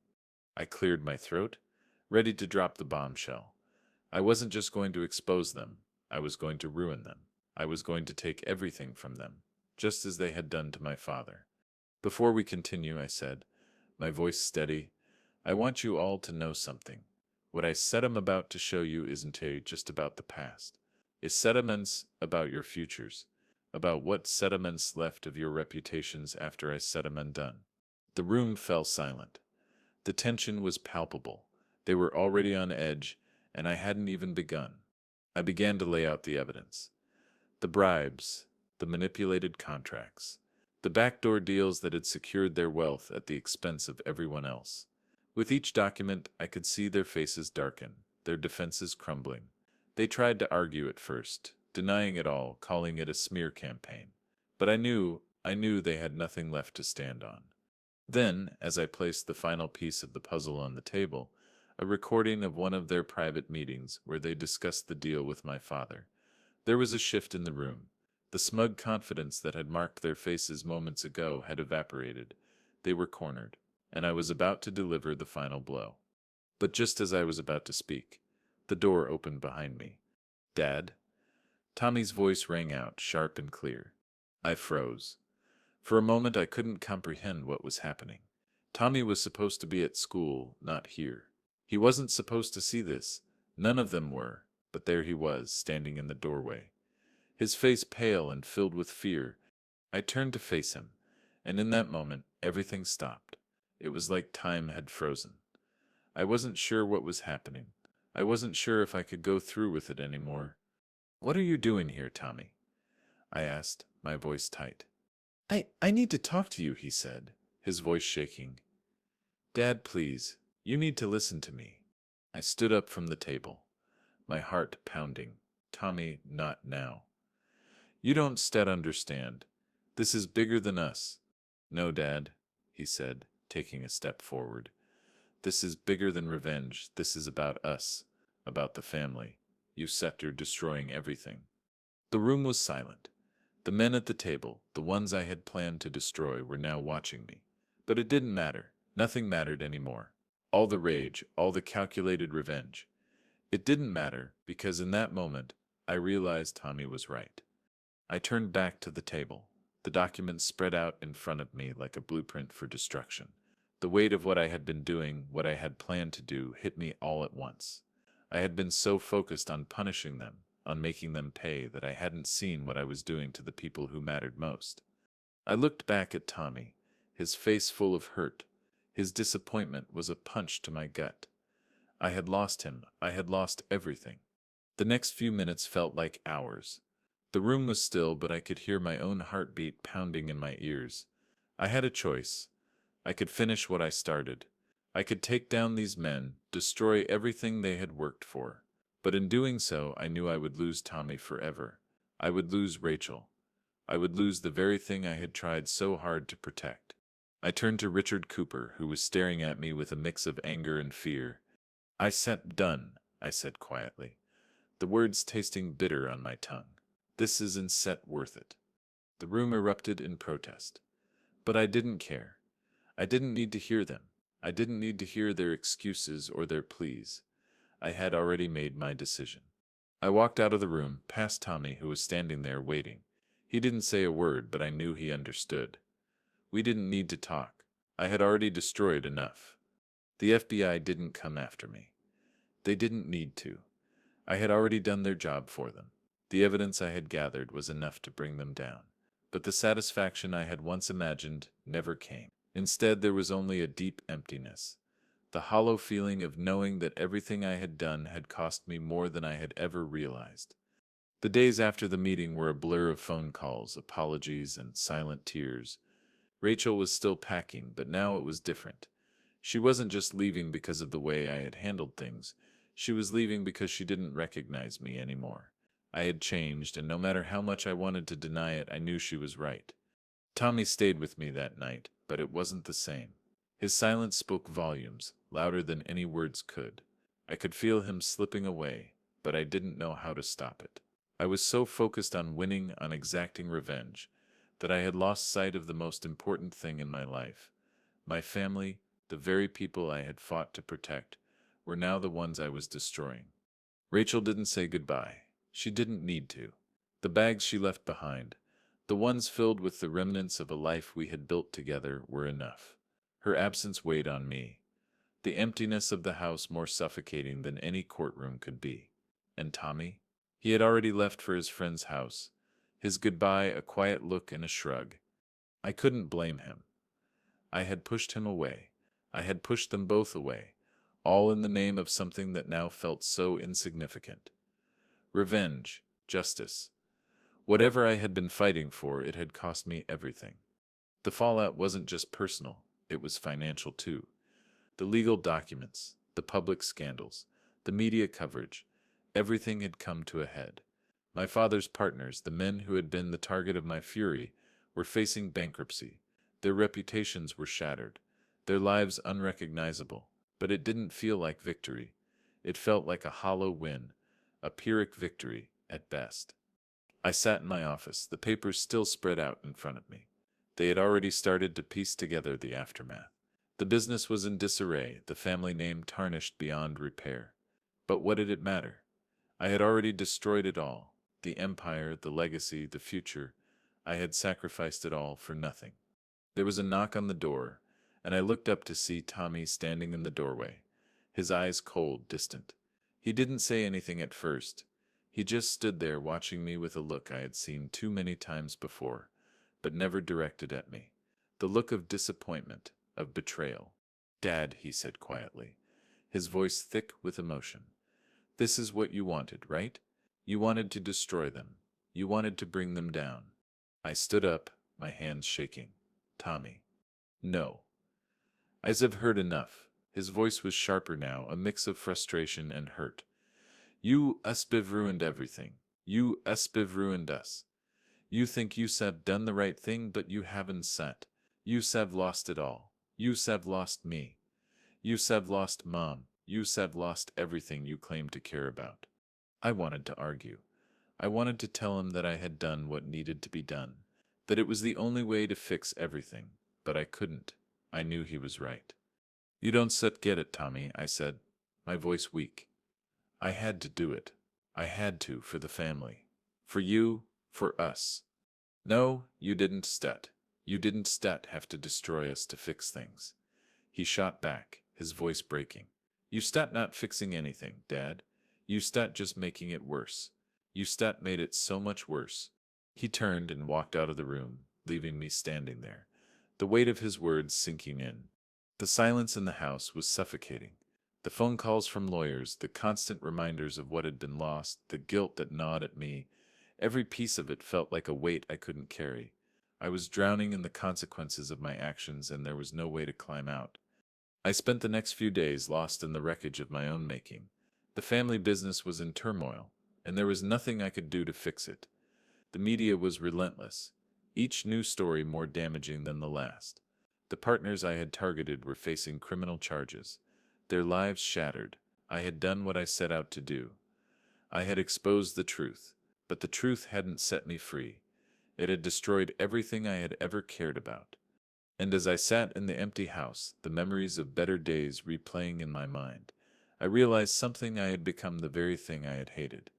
I cleared my throat, ready to drop the bombshell. I wasn't just going to expose them. I was going to ruin them. I was going to take everything from them, just as they had done to my father. Before we continue, I said, my voice steady, I want you all to know something. What I said I'm about to show you isn't just about the past. It's sediments about your futures, about what sediments left of your reputations after I set 'em undone. The room fell silent. The tension was palpable. They were already on edge, and I hadn't even begun. I began to lay out the evidence. The bribes, the manipulated contracts, the backdoor deals that had secured their wealth at the expense of everyone else. With each document, I could see their faces darken, their defenses crumbling. They tried to argue at first, denying it all, calling it a smear campaign. But I knew they had nothing left to stand on. Then, as I placed the final piece of the puzzle on the table, a recording of one of their private meetings where they discussed the deal with my father. There was a shift in the room. The smug confidence that had marked their faces moments ago had evaporated. They were cornered, and I was about to deliver the final blow. But just as I was about to speak, the door opened behind me. "Dad?" Tommy's voice rang out, sharp and clear. I froze. For a moment I couldn't comprehend what was happening. Tommy was supposed to be at school, not here. He wasn't supposed to see this. None of them were, but there he was, standing in the doorway. His face pale and filled with fear. I turned to face him, and in that moment everything stopped. It was like time had frozen. I wasn't sure what was happening. I wasn't sure if I could go through with it anymore. "What are you doing here, Tommy?" I asked, my voice tight. I need to talk to you," he said, his voice shaking. "Dad, please, you need to listen to me." I stood up from the table, my heart pounding. "Tommy, not now. You don't understand. This is bigger than us." "No, Dad," he said, taking a step forward. "This is bigger than revenge. This is about us, about the family. You are destroying everything." The room was silent. The men at the table, the ones I had planned to destroy, were now watching me. But it didn't matter. Nothing mattered anymore. All the rage, all the calculated revenge. It didn't matter, because in that moment, I realized Tommy was right. I turned back to the table. The documents spread out in front of me like a blueprint for destruction. The weight of what I had been doing, what I had planned to do, hit me all at once. I had been so focused on punishing them, on making them pay, that I hadn't seen what I was doing to the people who mattered most. I looked back at Tommy, his face full of hurt. His disappointment was a punch to my gut. I had lost him. I had lost everything. The next few minutes felt like hours. The room was still, but I could hear my own heartbeat pounding in my ears. I had a choice. I could finish what I started. I could take down these men, destroy everything they had worked for. But in doing so, I knew I would lose Tommy forever. I would lose Rachel. I would lose the very thing I had tried so hard to protect. I turned to Richard Cooper, who was staring at me with a mix of anger and fear. "Done," I said quietly, the words tasting bitter on my tongue. "This isn't worth it." The room erupted in protest. But I didn't care. I didn't need to hear them. I didn't need to hear their excuses or their pleas. I had already made my decision. I walked out of the room, past Tommy, who was standing there waiting. He didn't say a word, but I knew he understood. We didn't need to talk. I had already destroyed enough. The FBI didn't come after me. They didn't need to. I had already done their job for them. The evidence I had gathered was enough to bring them down. But the satisfaction I had once imagined never came. Instead, there was only a deep emptiness. The hollow feeling of knowing that everything I had done had cost me more than I had ever realized. The days after the meeting were a blur of phone calls, apologies, and silent tears. Rachel was still packing, but now it was different. She wasn't just leaving because of the way I had handled things. She was leaving because she didn't recognize me anymore. I had changed, and no matter how much I wanted to deny it, I knew she was right. Tommy stayed with me that night, but it wasn't the same. His silence spoke volumes, louder than any words could. I could feel him slipping away, but I didn't know how to stop it. I was so focused on winning, on exacting revenge, that I had lost sight of the most important thing in my life. My family, the very people I had fought to protect, were now the ones I was destroying. Rachel didn't say goodbye. She didn't need to. The bags she left behind, the ones filled with the remnants of a life we had built together, were enough. Her absence weighed on me, the emptiness of the house more suffocating than any courtroom could be. And Tommy? He had already left for his friend's house, his goodbye a quiet look and a shrug. I couldn't blame him. I had pushed him away. I had pushed them both away, all in the name of something that now felt so insignificant. Revenge, justice. Whatever I had been fighting for, it had cost me everything. The fallout wasn't just personal, it was financial too. The legal documents, the public scandals, the media coverage, everything had come to a head. My father's partners, the men who had been the target of my fury, were facing bankruptcy. Their reputations were shattered, their lives unrecognizable, but it didn't feel like victory. It felt like a hollow win, a Pyrrhic victory at best. I sat in my office, the papers still spread out in front of me. They had already started to piece together the aftermath. The business was in disarray, the family name tarnished beyond repair. But what did it matter? I had already destroyed it all. The empire, the legacy, the future. I had sacrificed it all for nothing. There was a knock on the door, and I looked up to see Tommy standing in the doorway, his eyes cold, distant. He didn't say anything at first. He just stood there watching me with a look I had seen too many times before, but never directed at me. The look of disappointment, of betrayal. "Dad," he said quietly, his voice thick with emotion. "This is what you wanted, right? You wanted to destroy them. You wanted to bring them down." I stood up, my hands shaking. "Tommy." "No. I've heard enough." His voice was sharper now, a mix of frustration and hurt. "You us've ruined everything. You us've ruined us. You think you've done the right thing, but you haven't sat. You've lost it all. You've lost me. You've lost Mom. You've lost everything you claim to care about." I wanted to argue. I wanted to tell him that I had done what needed to be done, that it was the only way to fix everything, but I couldn't. I knew he was right. "You don't get it, Tommy," I said, my voice weak. "I had to do it. I had to, for the family. For you, for us. No, you didn't You didn't have to destroy us to fix things." He shot back, his voice breaking. "You not fixing anything, Dad. You just making it worse. You made it so much worse." He turned and walked out of the room, leaving me standing there, the weight of his words sinking in. The silence in the house was suffocating. The phone calls from lawyers, the constant reminders of what had been lost, the guilt that gnawed at me, every piece of it felt like a weight I couldn't carry. I was drowning in the consequences of my actions, and there was no way to climb out. I spent the next few days lost in the wreckage of my own making. The family business was in turmoil, and there was nothing I could do to fix it. The media was relentless, each new story more damaging than the last. The partners I had targeted were facing criminal charges, their lives shattered. I had done what I set out to do. I had exposed the truth, but the truth hadn't set me free. It had destroyed everything I had ever cared about. And as I sat in the empty house, the memories of better days replaying in my mind, I realized something: I had become the very thing I had hated.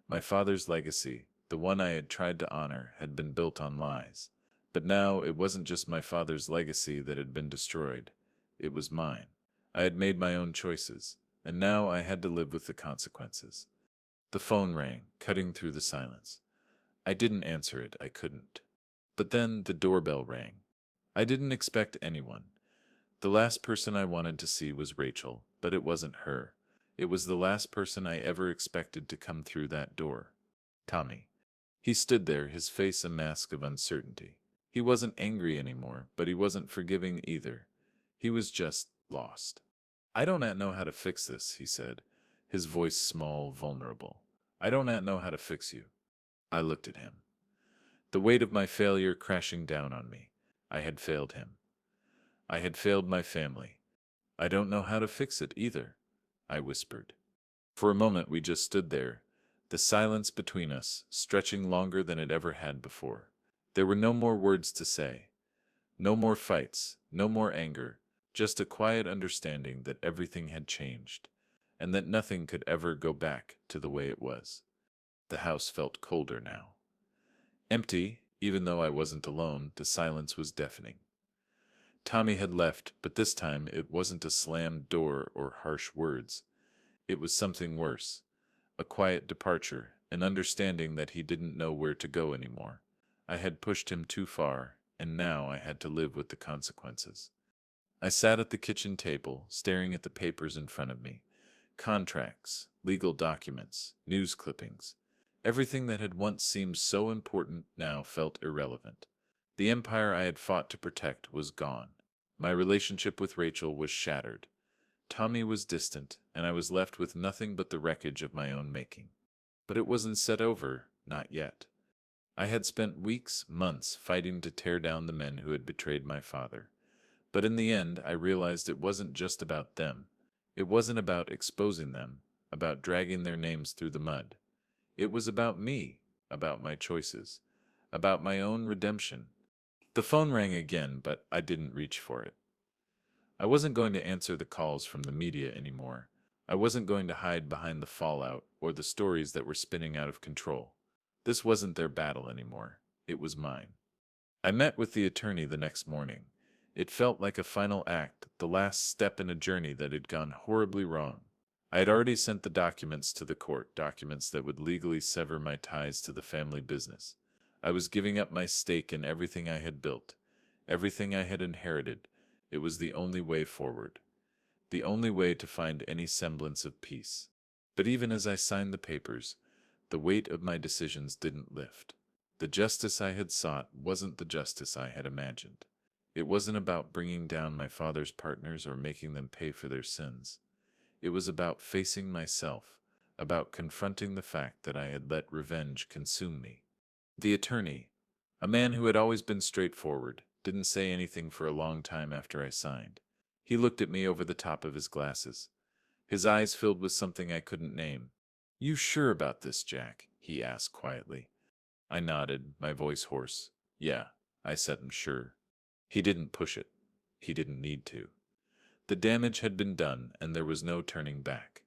My father's legacy, the one I had tried to honor, had been built on lies. But now it wasn't just my father's legacy that had been destroyed. It was mine. I had made my own choices, and now I had to live with the consequences. The phone rang, cutting through the silence. I didn't answer it, I couldn't. But then the doorbell rang. I didn't expect anyone. The last person I wanted to see was Rachel, but it wasn't her. It was the last person I ever expected to come through that door. Tommy. He stood there, his face a mask of uncertainty. He wasn't angry anymore, but he wasn't forgiving either. He was just lost. "I don't know how to fix this," he said, his voice small, vulnerable. "I don't know how to fix you." I looked at him, the weight of my failure crashing down on me. I had failed him. I had failed my family. "I don't know how to fix it either," I whispered. For a moment we just stood there, the silence between us stretching longer than it ever had before. There were no more words to say, no more fights, no more anger, just a quiet understanding that everything had changed, and that nothing could ever go back to the way it was. The house felt colder now. Empty, even though I wasn't alone, the silence was deafening. Tommy had left, but this time it wasn't a slammed door or harsh words. It was something worse. A quiet departure, an understanding that he didn't know where to go anymore. I had pushed him too far, and now I had to live with the consequences. I sat at the kitchen table, staring at the papers in front of me. Contracts, legal documents, news clippings. Everything that had once seemed so important now felt irrelevant. The empire I had fought to protect was gone. My relationship with Rachel was shattered. Tommy was distant, and I was left with nothing but the wreckage of my own making. But it wasn't set over, not yet. I had spent weeks, months, fighting to tear down the men who had betrayed my father. But in the end, I realized it wasn't just about them. It wasn't about exposing them, about dragging their names through the mud. It was about me, about my choices, about my own redemption. The phone rang again, but I didn't reach for it. I wasn't going to answer the calls from the media anymore. I wasn't going to hide behind the fallout or the stories that were spinning out of control. This wasn't their battle anymore. It was mine. I met with the attorney the next morning. It felt like a final act, the last step in a journey that had gone horribly wrong. I had already sent the documents to the court, documents that would legally sever my ties to the family business. I was giving up my stake in everything I had built, everything I had inherited. It was the only way forward, the only way to find any semblance of peace. But even as I signed the papers, the weight of my decisions didn't lift. The justice I had sought wasn't the justice I had imagined. It wasn't about bringing down my father's partners or making them pay for their sins. It was about facing myself, about confronting the fact that I had let revenge consume me. The attorney, a man who had always been straightforward, didn't say anything for a long time after I signed. He looked at me over the top of his glasses. His eyes filled with something I couldn't name. "You sure about this, Jack?" he asked quietly. I nodded, my voice hoarse. "Yeah," I said, "I'm sure." He didn't push it. He didn't need to. The damage had been done, and there was no turning back.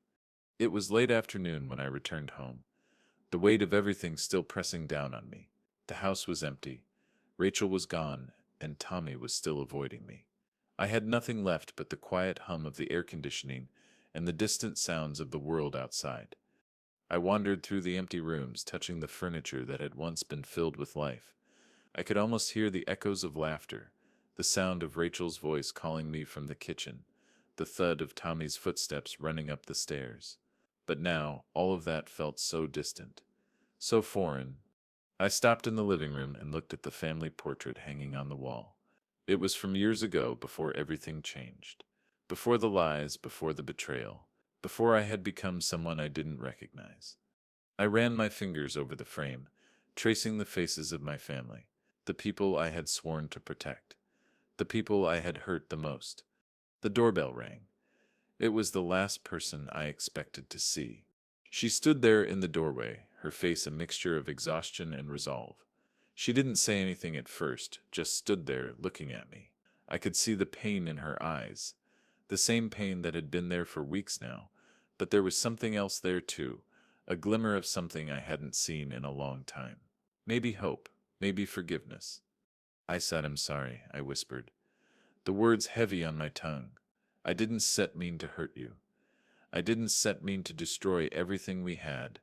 It was late afternoon when I returned home, the weight of everything still pressing down on me. The house was empty. Rachel was gone, and Tommy was still avoiding me. I had nothing left but the quiet hum of the air conditioning and the distant sounds of the world outside. I wandered through the empty rooms, touching the furniture that had once been filled with life. I could almost hear the echoes of laughter, the sound of Rachel's voice calling me from the kitchen, the thud of Tommy's footsteps running up the stairs. But now, all of that felt so distant, so foreign. I stopped in the living room and looked at the family portrait hanging on the wall. It was from years ago, before everything changed, before the lies, before the betrayal, before I had become someone I didn't recognize. I ran my fingers over the frame, tracing the faces of my family, the people I had sworn to protect, the people I had hurt the most. The doorbell rang. It was the last person I expected to see. She stood there in the doorway, her face a mixture of exhaustion and resolve. She didn't say anything at first, just stood there looking at me. I could see the pain in her eyes, the same pain that had been there for weeks now, but there was something else there too, a glimmer of something I hadn't seen in a long time. Maybe hope, maybe forgiveness. "I said I'm sorry," I whispered, the words heavy on my tongue. "I didn't set mean to hurt you. I didn't set mean to destroy everything we had."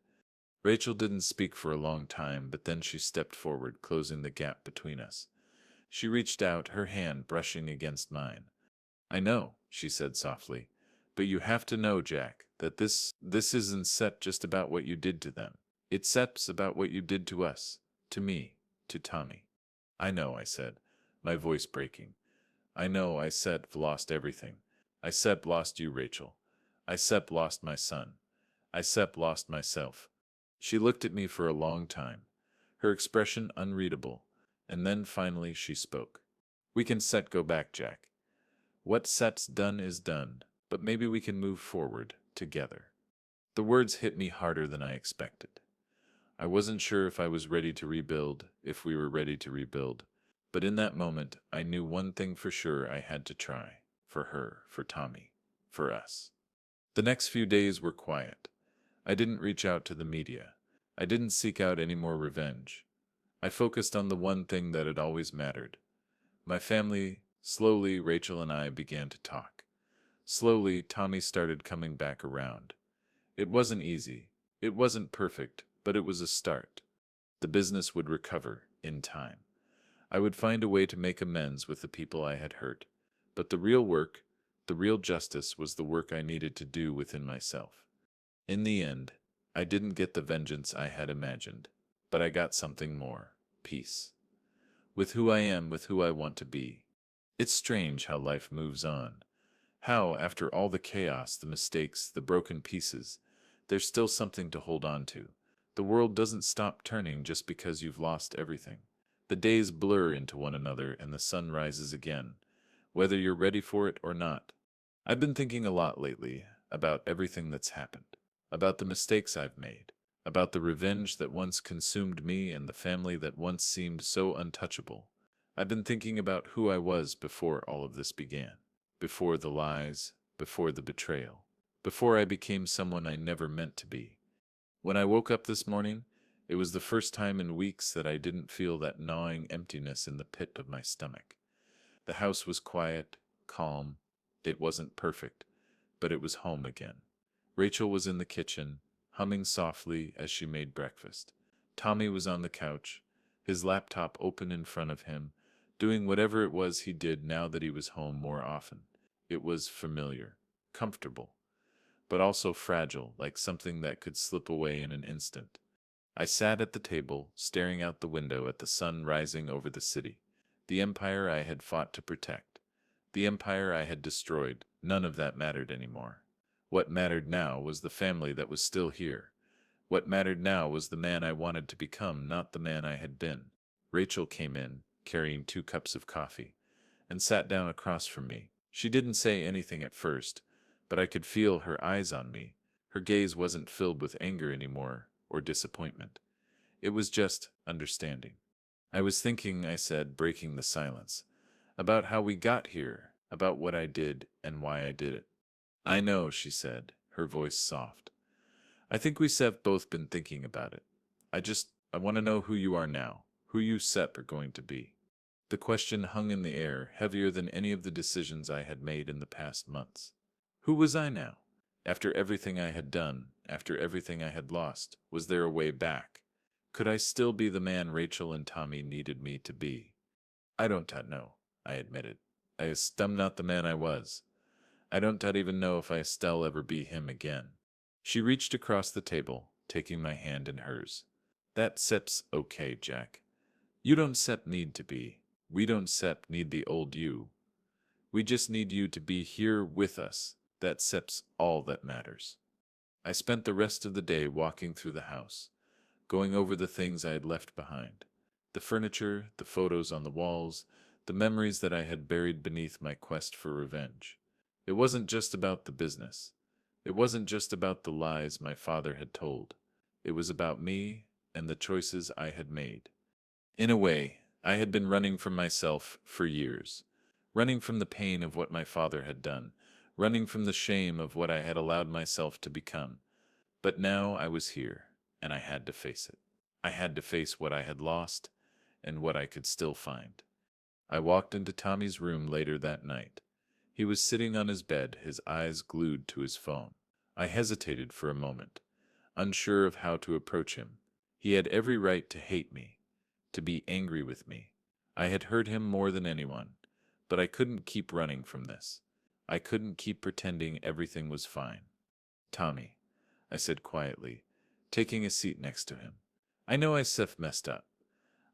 Rachel didn't speak for a long time, but then she stepped forward, closing the gap between us. She reached out, her hand brushing against mine. "I know," she said softly, "but you have to know, Jack, that this isn't set just about what you did to them. It's set about what you did to us, to me, to Tommy." "I know," I said, my voice breaking. "I know, I said lost everything. I said lost you, Rachel. I said lost my son. I said lost myself." She looked at me for a long time, her expression unreadable, and then finally she spoke. "We can set go back, Jack. What set's done is done, but maybe we can move forward, together." The words hit me harder than I expected. I wasn't sure if I was ready to rebuild, if we were ready to rebuild, but in that moment I knew one thing for sure: I had to try. For her, for Tommy, for us. The next few days were quiet. I didn't reach out to the media. I didn't seek out any more revenge. I focused on the one thing that had always mattered. My family. Slowly, Rachel and I began to talk. Slowly, Tommy started coming back around. It wasn't easy. It wasn't perfect, but it was a start. The business would recover in time. I would find a way to make amends with the people I had hurt. But the real work, the real justice, was the work I needed to do within myself. In the end, I didn't get the vengeance I had imagined, but I got something more: peace. With who I am, with who I want to be. It's strange how life moves on. How, after all the chaos, the mistakes, the broken pieces, there's still something to hold on to. The world doesn't stop turning just because you've lost everything. The days blur into one another and the sun rises again, whether you're ready for it or not. I've been thinking a lot lately about everything that's happened, about the mistakes I've made, about the revenge that once consumed me and the family that once seemed so untouchable. I've been thinking about who I was before all of this began, before the lies, before the betrayal, before I became someone I never meant to be. When I woke up this morning, it was the first time in weeks that I didn't feel that gnawing emptiness in the pit of my stomach. The house was quiet, calm. It wasn't perfect, but it was home again. Rachel was in the kitchen, humming softly as she made breakfast. Tommy was on the couch, his laptop open in front of him, doing whatever it was he did now that he was home more often. It was familiar, comfortable, but also fragile, like something that could slip away in an instant. I sat at the table, staring out the window at the sun rising over the city, the empire I had fought to protect, the empire I had destroyed. None of that mattered anymore. What mattered now was the family that was still here. What mattered now was the man I wanted to become, not the man I had been. Rachel came in, carrying 2 cups of coffee, and sat down across from me. She didn't say anything at first, but I could feel her eyes on me. Her gaze wasn't filled with anger anymore, or disappointment. It was just understanding. I was thinking, I said, breaking the silence, about how we got here, about what I did and why I did it. I know, she said, her voice soft. I think we've both been thinking about it. I want to know who you are now, who you, Sep, are going to be. The question hung in the air, heavier than any of the decisions I had made in the past months. Who was I now? After everything I had done, after everything I had lost, was there a way back? Could I still be the man Rachel and Tommy needed me to be? I don't know, I admitted. I still not the man I was. I don't even know if I still ever be him again. She reached across the table, taking my hand in hers. That Sep's okay, Jack. You don't Sep need to be. We don't Sep need the old you. We just need you to be here with us. That Sep's all that matters. I spent the rest of the day walking through the house, going over the things I had left behind. The furniture, the photos on the walls, the memories that I had buried beneath my quest for revenge. It wasn't just about the business. It wasn't just about the lies my father had told. It was about me and the choices I had made. In a way, I had been running from myself for years, running from the pain of what my father had done, running from the shame of what I had allowed myself to become. But now I was here, and I had to face it. I had to face what I had lost and what I could still find. I walked into Tommy's room later that night. He was sitting on his bed, his eyes glued to his phone. I hesitated for a moment, unsure of how to approach him. He had every right to hate me, to be angry with me. I had hurt him more than anyone, but I couldn't keep running from this. I couldn't keep pretending everything was fine. Tommy, I said quietly, taking a seat next to him. I know I sef messed up.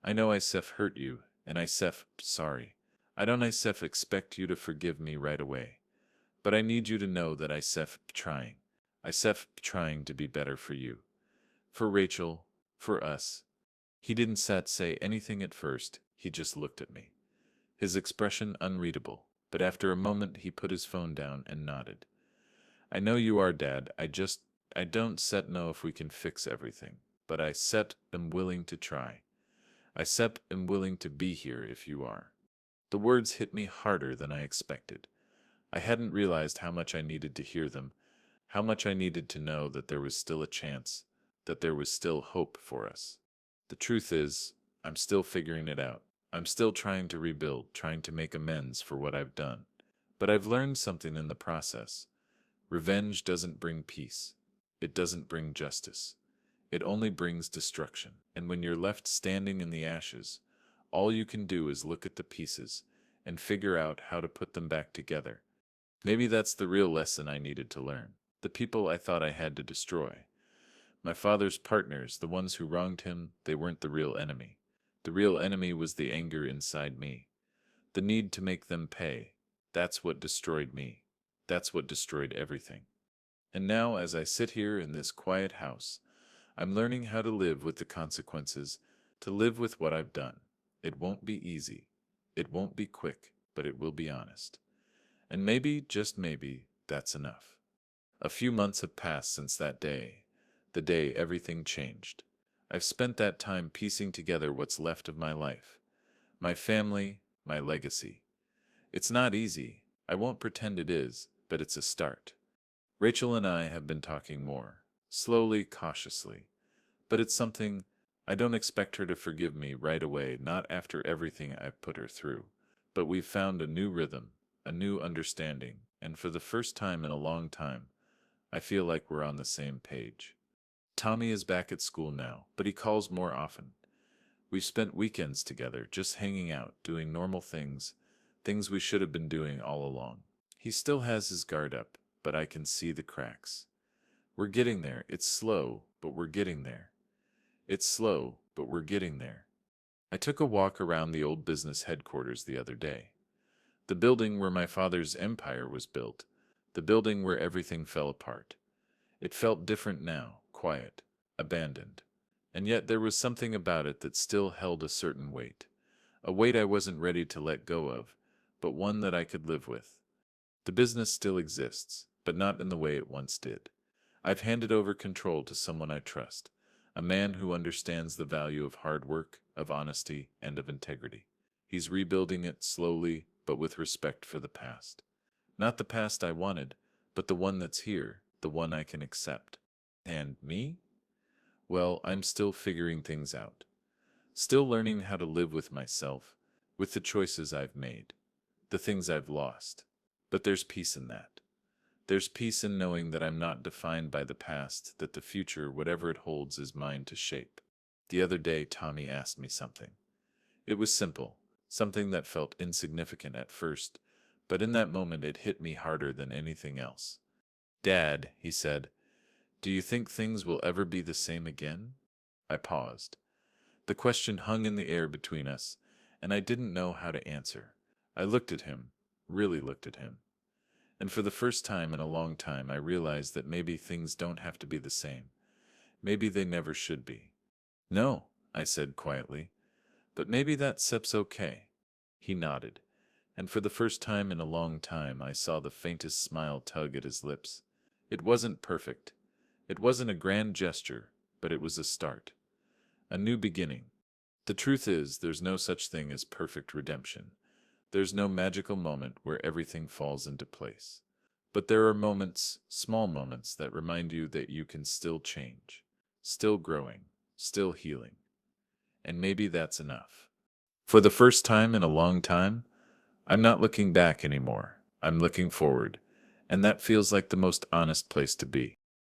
I know I sef hurt you, and I sef sorry. I don't I sef expect you to forgive me right away. But I need you to know that I sef trying. I sef trying to be better for you. For Rachel, for us. He didn't say anything at first, he just looked at me. His expression unreadable, but after a moment he put his phone down and nodded. I know you are, Dad. I don't set know if we can fix everything, but I set am willing to try. I set am willing to be here if you are. The words hit me harder than I expected. I hadn't realized how much I needed to hear them, how much I needed to know that there was still a chance, that there was still hope for us. The truth is, I'm still figuring it out. I'm still trying to rebuild, trying to make amends for what I've done. But I've learned something in the process. Revenge doesn't bring peace. It doesn't bring justice. It only brings destruction. And when you're left standing in the ashes, all you can do is look at the pieces and figure out how to put them back together. Maybe that's the real lesson I needed to learn. The people I thought I had to destroy. My father's partners, the ones who wronged him, they weren't the real enemy. The real enemy was the anger inside me. The need to make them pay. That's what destroyed me. That's what destroyed everything. And now, as I sit here in this quiet house, I'm learning how to live with the consequences, to live with what I've done. It won't be easy. It won't be quick, but it will be honest. And maybe, just maybe, that's enough. A few months have passed since that day, the day everything changed. I've spent that time piecing together what's left of my life, my family, my legacy. It's not easy, I won't pretend it is, but it's a start. Rachel and I have been talking more, slowly, cautiously. But it's something I don't expect her to forgive me right away, not after everything I've put her through. But we've found a new rhythm, a new understanding, and for the first time in a long time, I feel like we're on the same page. Tommy is back at school now, but he calls more often. We've spent weekends together, just hanging out, doing normal things, things we should have been doing all along. He still has his guard up, but I can see the cracks. We're getting there. It's slow, but we're getting there. It's slow, but we're getting there. I took a walk around the old business headquarters the other day. The building where my father's empire was built. The building where everything fell apart. It felt different now, quiet, abandoned. And yet there was something about it that still held a certain weight. A weight I wasn't ready to let go of, but one that I could live with. The business still exists, but not in the way it once did. I've handed over control to someone I trust, a man who understands the value of hard work, of honesty, and of integrity. He's rebuilding it slowly, but with respect for the past. Not the past I wanted, but the one that's here, the one I can accept. And me? Well, I'm still figuring things out. Still learning how to live with myself, with the choices I've made, the things I've lost. But there's peace in that. There's peace in knowing that I'm not defined by the past, that the future, whatever it holds, is mine to shape. The other day, Tommy asked me something. It was simple, something that felt insignificant at first, but in that moment it hit me harder than anything else. "Dad," he said, "do you think things will ever be the same again?" I paused. The question hung in the air between us, and I didn't know how to answer. I looked at him, really looked at him. And for the first time in a long time, I realized that maybe things don't have to be the same. Maybe they never should be. "No," I said quietly, "but maybe that step's okay." He nodded, and for the first time in a long time, I saw the faintest smile tug at his lips. It wasn't perfect. It wasn't a grand gesture, but it was a start. A new beginning. The truth is, there's no such thing as perfect redemption. There's no magical moment where everything falls into place. But there are moments, small moments, that remind you that you can still change, still growing, still healing. And maybe that's enough. For the first time in a long time, I'm not looking back anymore. I'm looking forward. And that feels like the most honest place to be.